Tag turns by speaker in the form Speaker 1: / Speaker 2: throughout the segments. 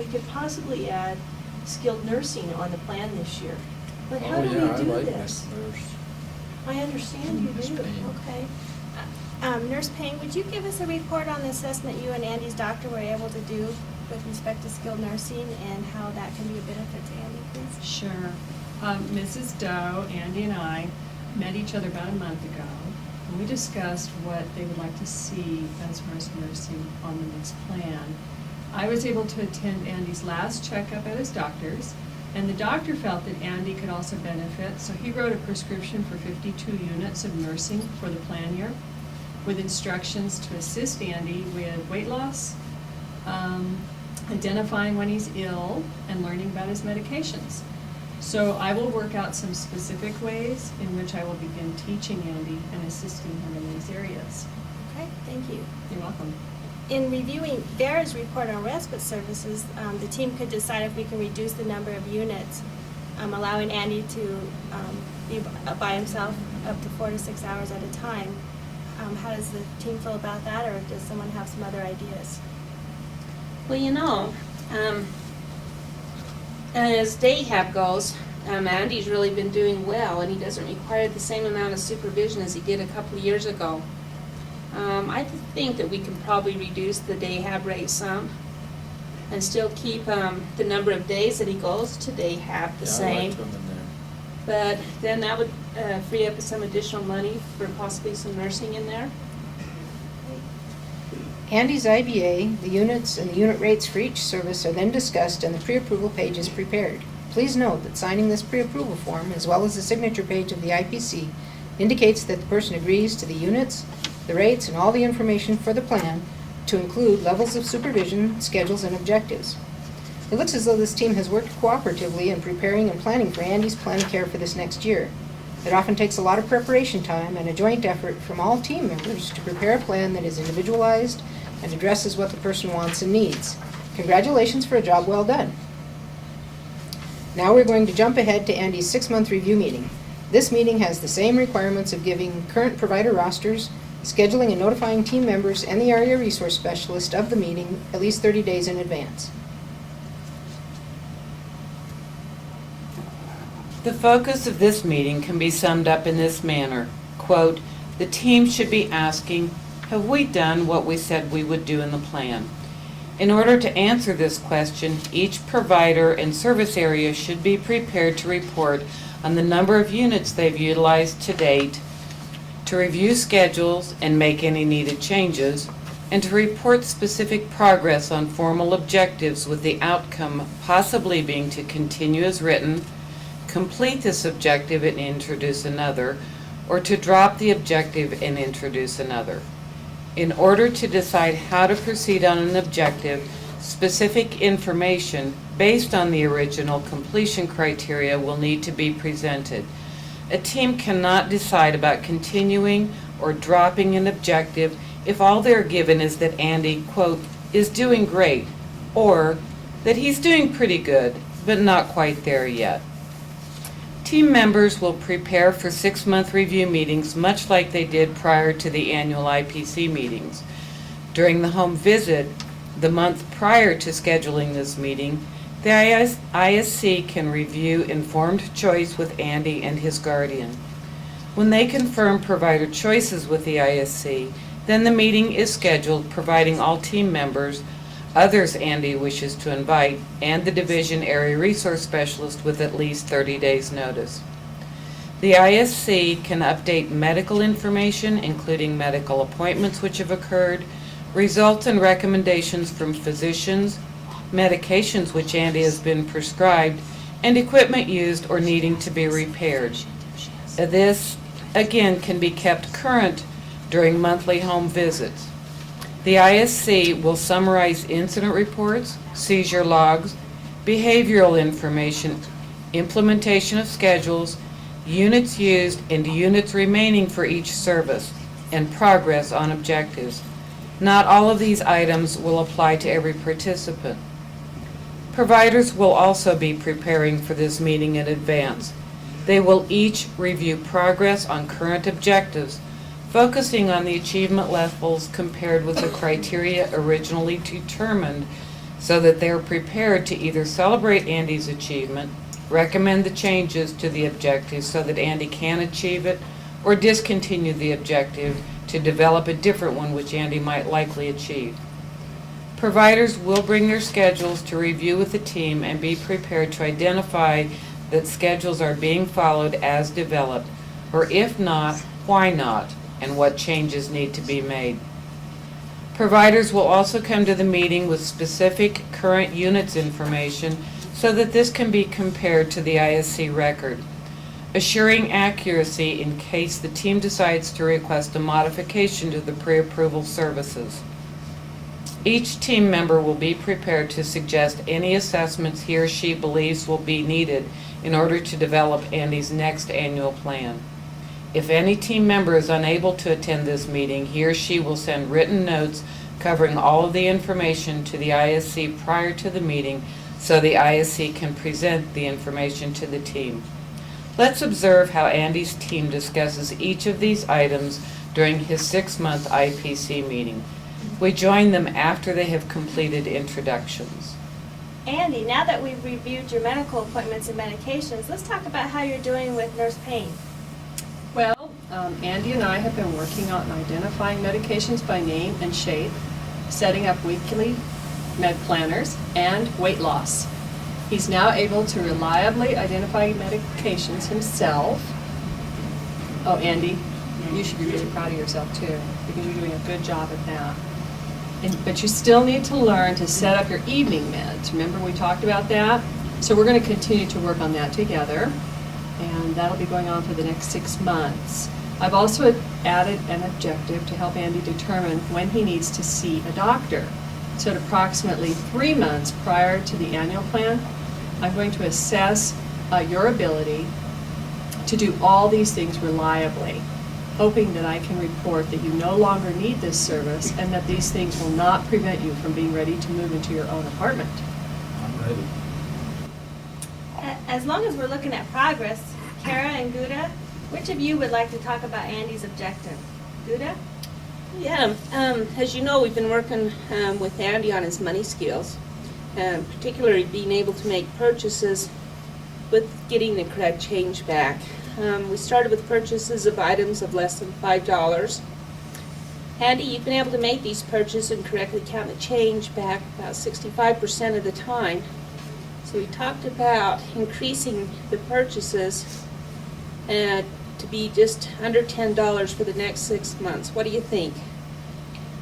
Speaker 1: We could possibly add skilled nursing on the plan this year. But how do we
Speaker 2: I
Speaker 1: do
Speaker 2: like
Speaker 1: this?
Speaker 2: Nurse.
Speaker 1: I understand you
Speaker 2: Nurse
Speaker 1: do.
Speaker 2: Payne.
Speaker 1: Okay.
Speaker 3: Nurse Payne, would you give us a report on the assessment you and Andy's doctor were able to do with respect to skilled nursing and how that can be a benefit to Andy, please?
Speaker 4: Sure. Mrs. Doe, Andy and I met each other about a month ago, and we discussed what they would like to see as far as nursing on the next plan. I was able to attend Andy's last checkup at his doctor's, and the doctor felt that Andy could also benefit, so he wrote a prescription for 52 units of nursing for the plan year, with instructions to assist Andy with weight loss, identifying when he's ill, and learning about his medications. So I will work out some specific ways in which I will begin teaching Andy and assisting him in these areas.
Speaker 3: Okay, thank you.
Speaker 4: You're welcome.
Speaker 3: In reviewing Vera's report on respite services, the team could decide if we can reduce the number of units, allowing Andy to be by himself up to 4 to 6 hours at a time. How does the team feel about that, or does someone have some other ideas?
Speaker 5: Well, you know, as day-hab goes, Andy's really been doing well, and he doesn't require the same amount of supervision as he did a couple of years ago. I think that we can probably reduce the day-hab rate some and still keep the number of days that he goes to day-hab the same.
Speaker 2: I liked them in there.
Speaker 5: But then that would free up some additional money for possibly some nursing in there.
Speaker 6: Andy's IBA, the units, and the unit rates for each service are then discussed and the pre-approval page is prepared. Please note that signing this pre-approval form, as well as the signature page of the IPC, indicates that the person agrees to the units, the rates, and all the information for the plan, to include levels of supervision, schedules, and objectives. It looks as though this team has worked cooperatively in preparing and planning for Andy's plan of care for this next year. It often takes a lot of preparation time and a joint effort from all team members to prepare a plan that is individualized and addresses what the person wants and needs. Congratulations for a job well done. Now we're going to jump ahead to Andy's 6-month review meeting. This meeting has the same requirements of giving current provider rosters, scheduling and notifying team members and the area resource specialist of the meeting at least 30 days in advance.
Speaker 7: The focus of this meeting can be summed up in this manner. Quote, the team should be asking, have we done what we said we would do in the plan? In order to answer this question, each provider and service area should be prepared to report on the number of units they've utilized to date, to review schedules and make any needed changes, and to report specific progress on formal objectives, with the outcome possibly being to continue as written, complete this objective and introduce another, or to drop the objective and introduce another. In order to decide how to proceed on an objective, specific information based on the original completion criteria will need to be presented. A team cannot decide about continuing or dropping an objective if all they're given is that Andy, quote, is doing great, or that he's doing pretty good, but not quite there yet. Team members will prepare for 6-month review meetings much like they did prior to the annual IPC meetings. During the home visit, the month prior to scheduling this meeting, the ISC can review informed choice with Andy and his guardian. When they confirm provider choices with the ISC, then the meeting is scheduled, providing all team members, others Andy wishes to invite, and the division area resource specialist with at least 30 days notice. The ISC can update medical information, including medical appointments which have occurred, results and recommendations from physicians, medications which Andy has been prescribed, and equipment used or needing to be repaired. This, again, can be kept current during monthly home visits. The ISC will summarize incident reports, seizure logs, behavioral information, implementation of schedules, units used and units remaining for each service, and progress on objectives. Not all of these items will apply to every participant. Providers will also be preparing for this meeting in advance. They will each review progress on current objectives, focusing on the achievement levels compared with the criteria originally determined so that they are prepared to either celebrate Andy's achievement, recommend the changes to the objective so that Andy can achieve it, or discontinue the objective to develop a different one which Andy might likely achieve. Providers will bring their schedules to review with the team and be prepared to identify that schedules are being followed as developed, or if not, why not, and what changes need to be made. Providers will also come to the meeting with specific current units information so that this can be compared to the ISC record, assuring accuracy in case the team decides to request a modification to the pre-approval services. Each team member will be prepared to suggest any assessments he or she believes will be needed in order to develop Andy's next annual plan. If any team member is unable to attend this meeting, he or she will send written notes covering all of the information to the ISC prior to the meeting so the ISC can present the information to the team. Let's observe how Andy's team discusses each of these items during his 6-month IPC meeting. We join them after they have completed introductions.
Speaker 3: Andy, now that we've reviewed your medical appointments and medications, let's talk about how you're doing with Nurse Payne.
Speaker 4: Well, Andy and I have been working on identifying medications by name and shape, setting up weekly med planners, and weight loss. He's now able to reliably identify medications himself. Oh, Andy, you should be really proud of yourself too, because you're doing a good job at that. But you still need to learn to set up your evening meds. Remember we talked about that? So we're going to continue to work on that together, and that'll be going on for the next 6 months. I've also added an objective to help Andy determine when he needs to see a doctor. So at approximately 3 months prior to the annual plan, I'm going to assess your ability to do all these things reliably, hoping that I can report that you no longer need this service and that these things will not prevent you from being ready to move into your own apartment.
Speaker 2: I'm ready.
Speaker 3: As long as we're looking at progress, Kara and Guda, which of you would like to talk about Andy's objective? Guda?
Speaker 5: Yeah, as you know, we've been working with Andy on his money skills, particularly being able to make purchases with getting the correct change back. We started with purchases of items of less than $5. Andy, you've been able to make these purchases and correctly count the change back about 65% of the time. So we talked about increasing the purchases to be just under $10 for the next 6 months. What do you think?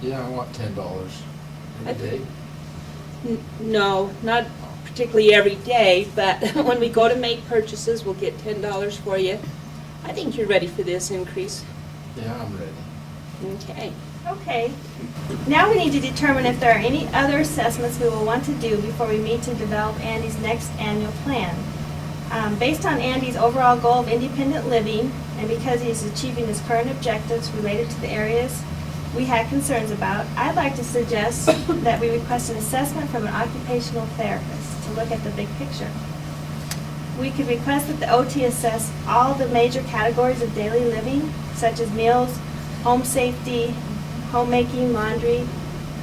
Speaker 2: Yeah, I want $10 every day.
Speaker 5: No, not particularly every day, but when we go to make purchases, we'll get $10 for you. I think you're ready for this increase.
Speaker 2: Yeah, I'm ready.
Speaker 5: Okay.
Speaker 3: Okay. Now we need to determine if there are any other assessments we will want to do before we meet to develop Andy's next annual plan. Based on Andy's overall goal of independent living, and because he is achieving his current objectives related to the areas we had concerns about, I'd like to suggest that we request an assessment from an occupational therapist to look at the big picture. We could request that the OT assess all the major categories of daily living, such as meals, home safety, homemaking, laundry,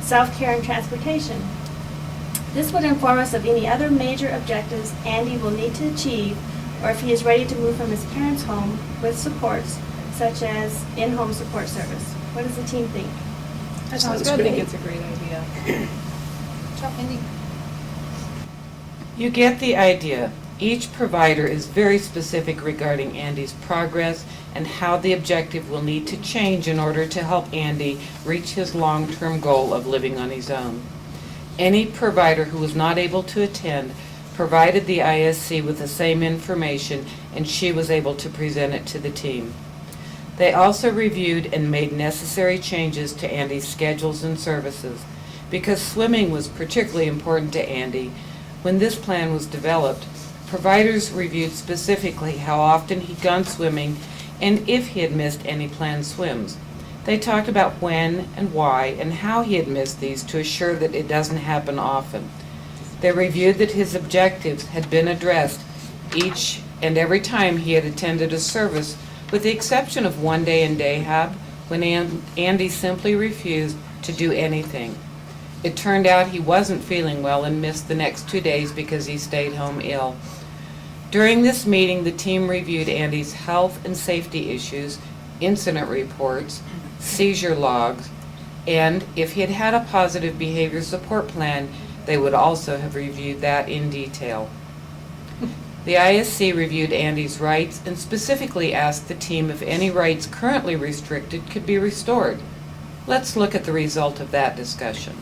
Speaker 3: self-care, and transportation. This would inform us of any other major objectives Andy will need to achieve, or if he is ready to move from his parents' home with supports, such as in-home support service. What does the team think?
Speaker 4: I think it's a great idea.
Speaker 7: You get the idea. Each provider is very specific regarding Andy's progress and how the objective will need to change in order to help Andy reach his long-term goal of living on his own. Any provider who was not able to attend provided the ISC with the same information, and she was able to present it to the team. They also reviewed and made necessary changes to Andy's schedules and services. Because swimming was particularly important to Andy, when this plan was developed, providers reviewed specifically how often he'd gone swimming and if he had missed any planned swims. They talked about when and why and how he had missed these to assure that it doesn't happen often. They reviewed that his objectives had been addressed each and every time he had attended a service, with the exception of one day in Dayhab when Andy simply refused to do anything. It turned out he wasn't feeling well and missed the next 2 days because he stayed home ill. During this meeting, the team reviewed Andy's health and safety issues, incident reports, seizure logs, and if he had had a positive behavior support plan, they would also have reviewed that in detail. The ISC reviewed Andy's rights and specifically asked the team if any rights currently restricted could be restored. Let's look at the result of that discussion.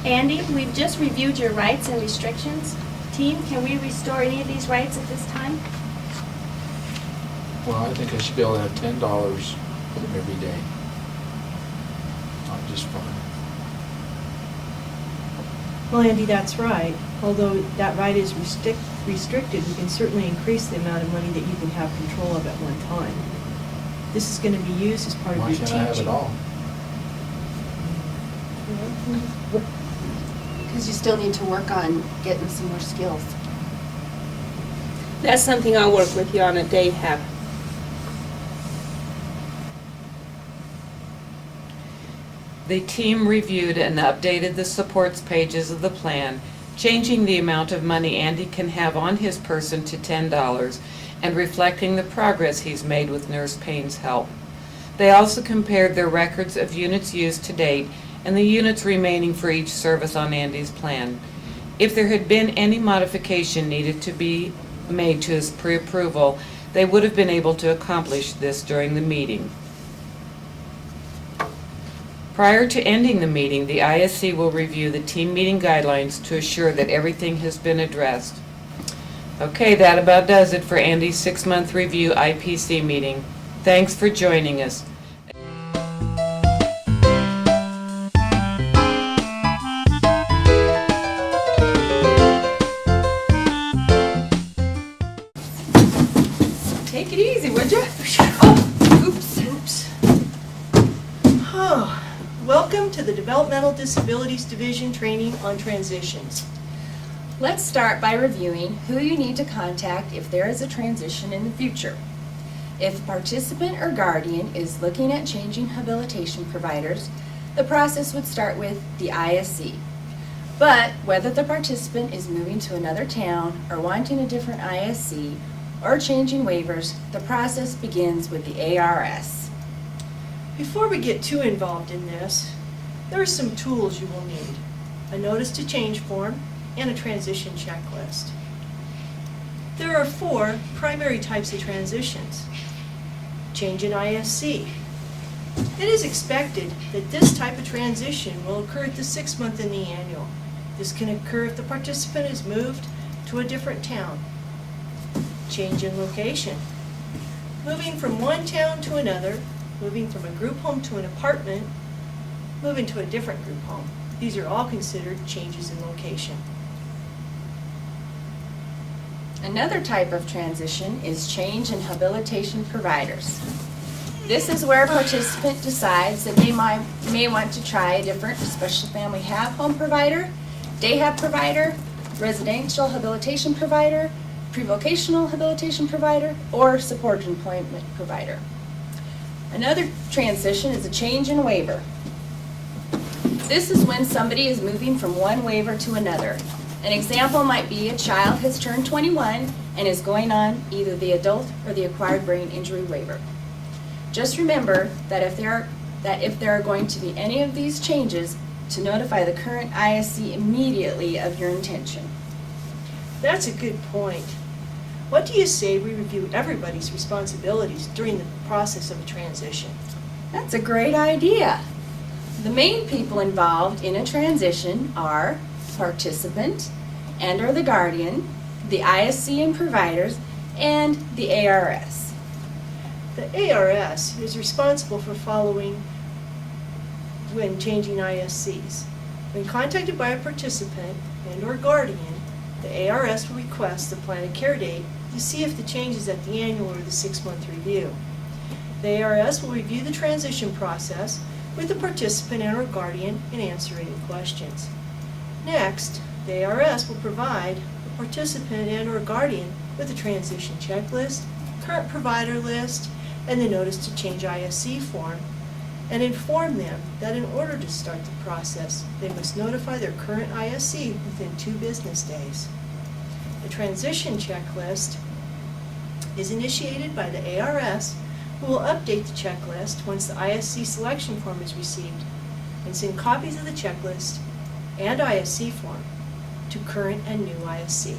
Speaker 3: Andy, we've just reviewed your rights and restrictions. Team, can we restore any of these rights at this time?
Speaker 2: Well, I think I should be able to have $10 every day. Not just fun.
Speaker 1: Well, Andy, that's right. Although that right is restricted, we can certainly increase the amount of money that you can have control of at one time. This is going to be used as part of
Speaker 2: Why
Speaker 1: your
Speaker 2: can't
Speaker 1: teaching.
Speaker 2: I have it all?
Speaker 8: Because you still need to work on getting some more skills.
Speaker 5: That's something I'll work with you on at Dayhab.
Speaker 7: The team reviewed and updated the supports pages of the plan, changing the amount of money Andy can have on his person to $10 and reflecting the progress he's made with Nurse Payne's help. They also compared their records of units used to date and the units remaining for each service on Andy's plan. If there had been any modification needed to be made to his pre-approval, they would have been able to accomplish this during the meeting. Prior to ending the meeting, the ISC will review the team meeting guidelines to assure that everything has been addressed. Okay, that about does it for Andy's 6-month review IPC meeting. Thanks for joining us.
Speaker 8: Take it easy, would you? Oh, oops.
Speaker 1: Oh, welcome to the Developmental Disabilities Division Training on Transitions.
Speaker 8: Let's start by reviewing who you need to contact if there is a transition in the future. If a participant or guardian is looking at changing habilitation providers, the process would start with the ISC. But whether the participant is moving to another town or wanting a different ISC or changing waivers, the process begins with the ARS.
Speaker 1: Before we get too involved in this, there are some tools you will need. A notice to change form and a transition checklist. There are 4 primary types of transitions. Change in ISC. It is expected that this type of transition will occur at the 6-month and the annual. This can occur if the participant is moved to a different town. Change in location. Moving from one town to another, moving from a group home to an apartment, moving to a different group home. These are all considered changes in location.
Speaker 8: Another type of transition is change in habilitation providers. This is where a participant decides that they may want to try a different special family home provider, day hab provider, residential habilitation provider, pre-vocational habilitation provider, or support employment provider. Another transition is a change in waiver. This is when somebody is moving from one waiver to another. An example might be a child has turned 21 and is going on either the adult or the acquired brain injury waiver. Just remember that if there are going to be any of these changes, to notify the current ISC immediately of your intention.
Speaker 1: That's a good point. What do you say we review everybody's responsibilities during the process of a transition?
Speaker 8: That's a great idea. The main people involved in a transition are participant and or the guardian, the ISC and providers, and the ARS.
Speaker 1: The ARS is responsible for following when changing ISCs. When contacted by a participant and or guardian, the ARS will request the plan of care date to see if the change is at the annual or the 6-month review. The ARS will review the transition process with the participant and or guardian and answer any questions. Next, the ARS will provide the participant and or guardian with a transition checklist, current provider list, and the notice to change ISC form, and inform them that in order to start the process, they must notify their current ISC within 2 business days. The transition checklist is initiated by the ARS, who will update the checklist once the ISC selection form is received and send copies of the checklist and ISC form to current and new ISC.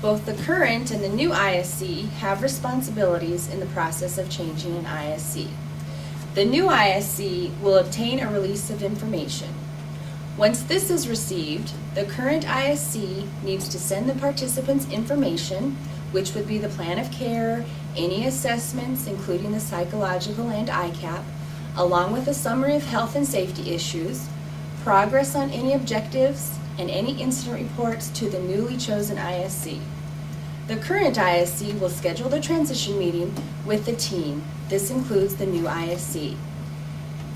Speaker 8: Both the current and the new ISC have responsibilities in the process of changing an ISC. The new ISC will obtain a release of information. Once this is received, the current ISC needs to send the participants information, which would be the plan of care, any assessments, including the psychological and ICAP, along with a summary of health and safety issues, progress on any objectives, and any incident reports to the newly chosen ISC. The current ISC will schedule the transition meeting with the team. This includes the new ISC.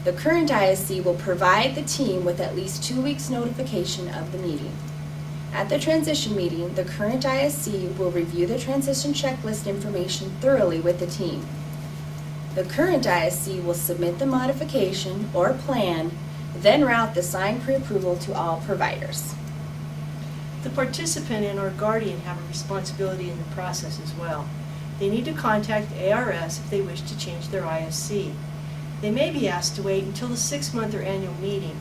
Speaker 8: The current ISC will provide the team with at least 2 weeks' notification of the meeting. At the transition meeting, the current ISC will review the transition checklist information thoroughly with the team. The current ISC will submit the modification or plan, then route the signed pre-approval to all providers.
Speaker 1: The participant and or guardian have a responsibility in the process as well. They need to contact the ARS if they wish to change their ISC. They may be asked to wait until the 6-month or annual meeting.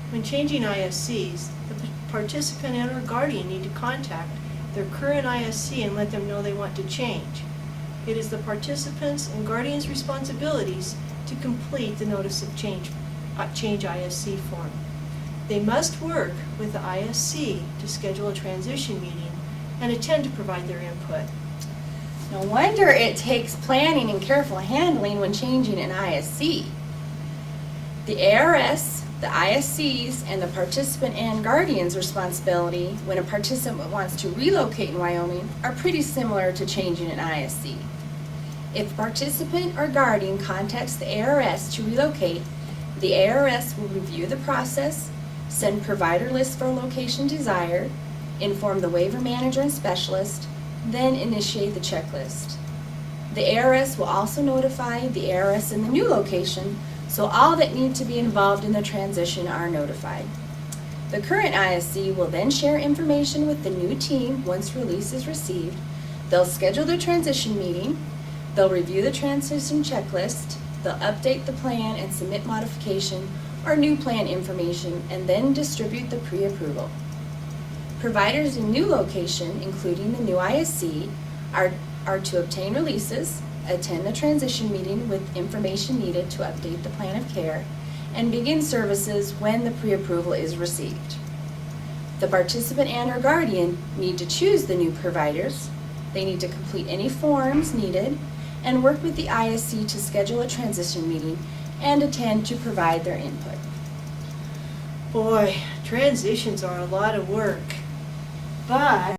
Speaker 1: When changing ISCs, the participant and or guardian need to contact their current ISC and let them know they want to change. It is the participants' and guardians' responsibilities to complete the notice of change ISC form. They must work with the ISC to schedule a transition meeting and attend to provide their input.
Speaker 8: No wonder it takes planning and careful handling when changing an ISC. The ARS, the ISC's, and the participant and guardian's responsibility when a participant wants to relocate in Wyoming are pretty similar to changing an ISC. If a participant or guardian contacts the ARS to relocate, the ARS will review the process, send provider lists for location desired, inform the waiver manager and specialist, then initiate the checklist. The ARS will also notify the ARS in the new location, so all that need to be involved in the transition are notified. The current ISC will then share information with the new team once release is received. They'll schedule the transition meeting, they'll review the transition checklist, they'll update the plan and submit modification or new plan information, and then distribute the pre-approval. Providers in new location, including the new ISC, are to obtain releases, attend the transition meeting with information needed to update the plan of care, and begin services when the pre-approval is received. The participant and or guardian need to choose the new providers. They need to complete any forms needed and work with the ISC to schedule a transition meeting and attend to provide their input.
Speaker 1: Boy, transitions are a lot of work, but